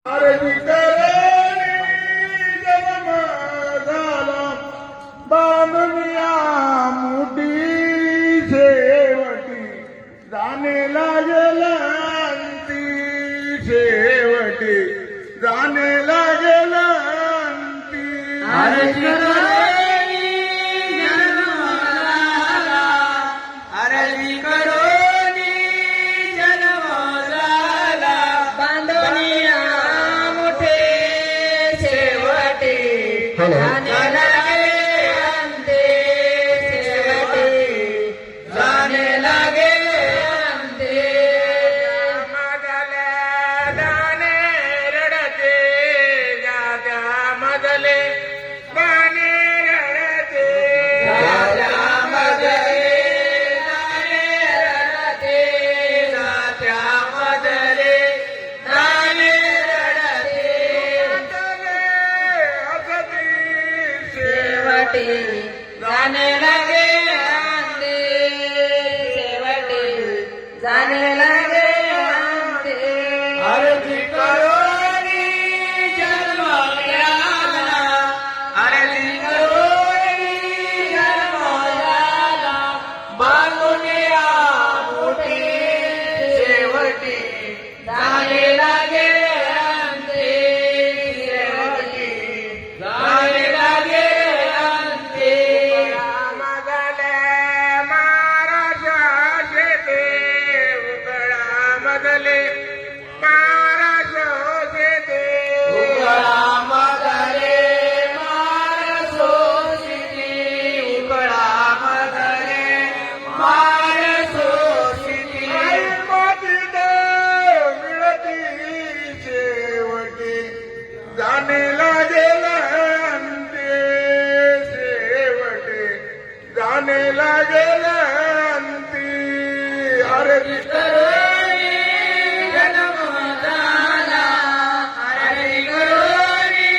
आरती करे जन्म झाला बांधुनिया मोठी शेवटी जाणे लागेल अंती शेवटी जाणे लागेल अंती आरती करोनी जन्म झाला बांधुनिया मोठे शेवटी जाणे लागे अंते शेवटी जाणे लागे अंते मदले दाणे रडते जात्या मदले दाणे रडते राजा मदले दाणे रडते जात्या मदले दाणे रडते हसती शेवटी जाणे लागे अंते शेवटी जाणे लागे अंते आरती करोनी जन्म झाला आरती करोनी जन्म झाला बांधुनिया मोठी शेवटी जाणे लागे अंते शेवटी जाणे लागे अंते मदले महाराजाचे देव उकळा मदले महाराजाचे देव उकळा मदरे मार सोसिती उकळा मदरे मार सोसिती मोती मिळती शेवटी जाणे लागेल अंते शेवटी जाणे लागेल अंती आरती करोनी जन्म झाला आरती करोनी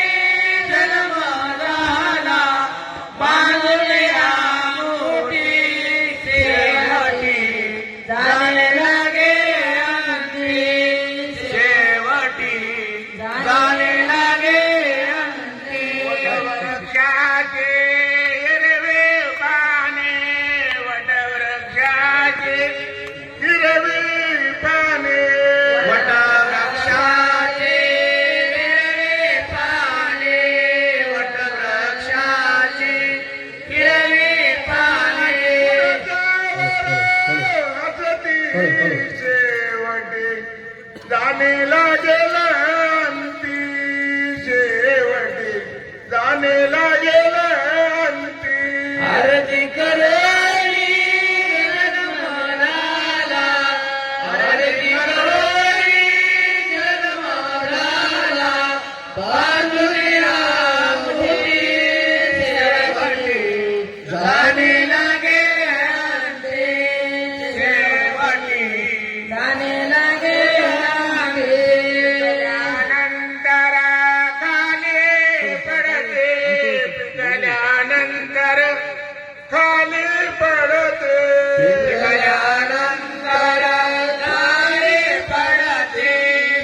जन्म झाला बांधुनिया मोठी शेवटी जाणे लागे अंती शेवटी जाणे लागे अंती वटवृक्षाचे हिरवे पाने वटवृक्षाचे हिरवे पाने वटवृक्षाचे हिरवे पाने वटवृक्षाचे हिरवे पाने हसती शेवटी जाणे लागेल अंती शेवटी जाणे लागेल अंती आरती करोनी जन्म झाला आरती करोनी जन्म झाला बांधुनिया मोठी शेवटी जाणे लागे अंते शेवटी जाणे लागे अंते पिकल्यानंतर खाली पडते पिकल्यानंतर खाली पडते पिकल्यानंतर खाली पडते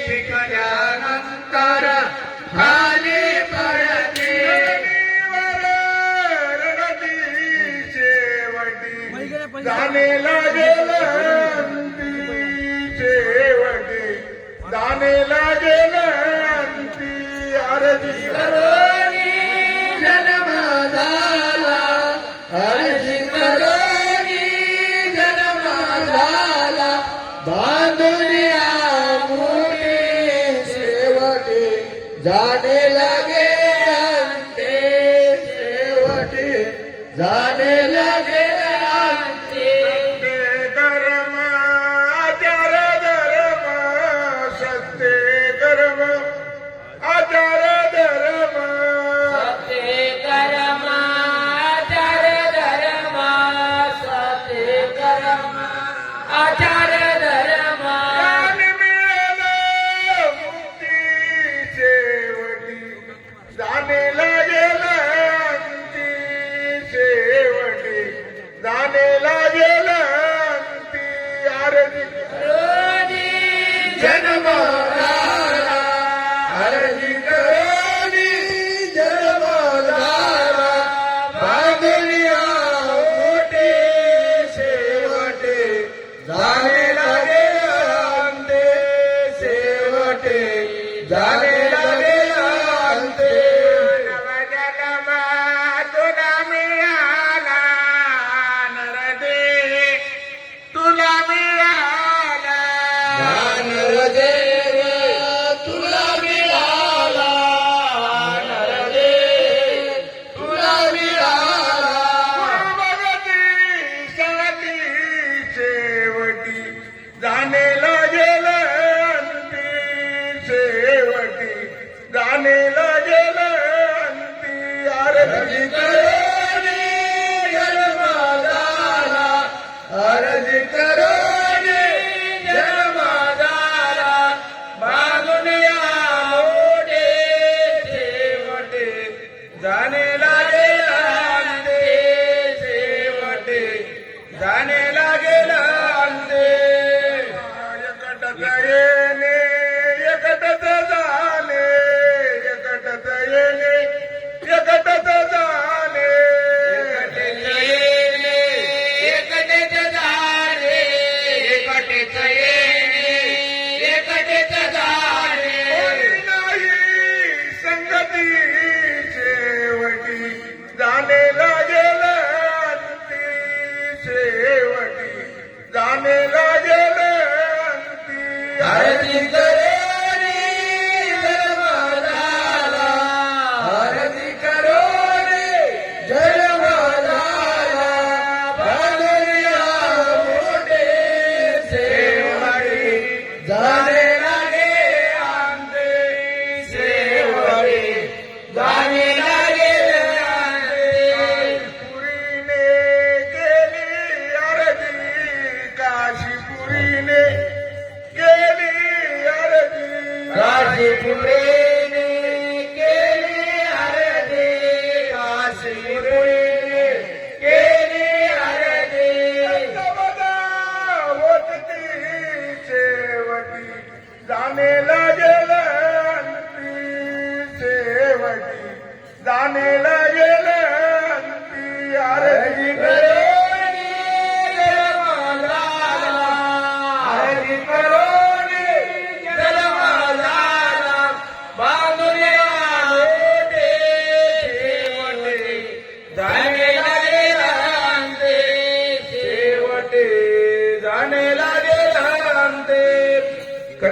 पिकल्यानंतर खाली पडते रडती शेवटी जाणे लागेल अंती शेवटी जाणे लागेल अंती आरती करोनी जन्म झाला आरती करोनी जन्म झाला बांधुनिया मोठी शेवटी जाणे लागे अंते शेवटी जाणे लागे अंते धर्म आचार धर्म सत्य धर्म आचार धर्म सत्य कर्म आचार धर्म सत्य कर्म आचार धर्म ज्ञान मिळालं मुक्ती शेवटी जाणे लागेल अंते नवजन्म तुला मिळाला नरदेव तुला मिळाला नरदेव तुला मिळाला नरदेव तुला मिळाला भगती सती शेवटी जाणे लागेल अंती शेवटी जाणे लागेल अंती आरती करोनी जन्म झाला आरती करोनी जन्म झाला मागून या मोठे शेवटे जाणे लागेल अंते शेवटे जाणे लागेल अंते एकटच येणे एकटच जाणे एकटच येणे एकटच जाणे एकटेच जाणे एकटेच येणे एकटेच जाणे कोणी नाही संगती शेवटी जाणे लागेल अंती शेवटी जाणे लागेल अंती आरती करोनी जन्म झाला आरती करोनी जन्म झाला बांधूया मोठे शेवटी जाणे लागे अंते शेवटी जाणे लागेल अंते पुरीने केली आरती काशीपुरीने केली आरती काशीपुरीने केली आरती काशीपुरीने केली आरती बदा होत ती शेवटी जाणे लागेल अंती शेवटी जाणे लागेल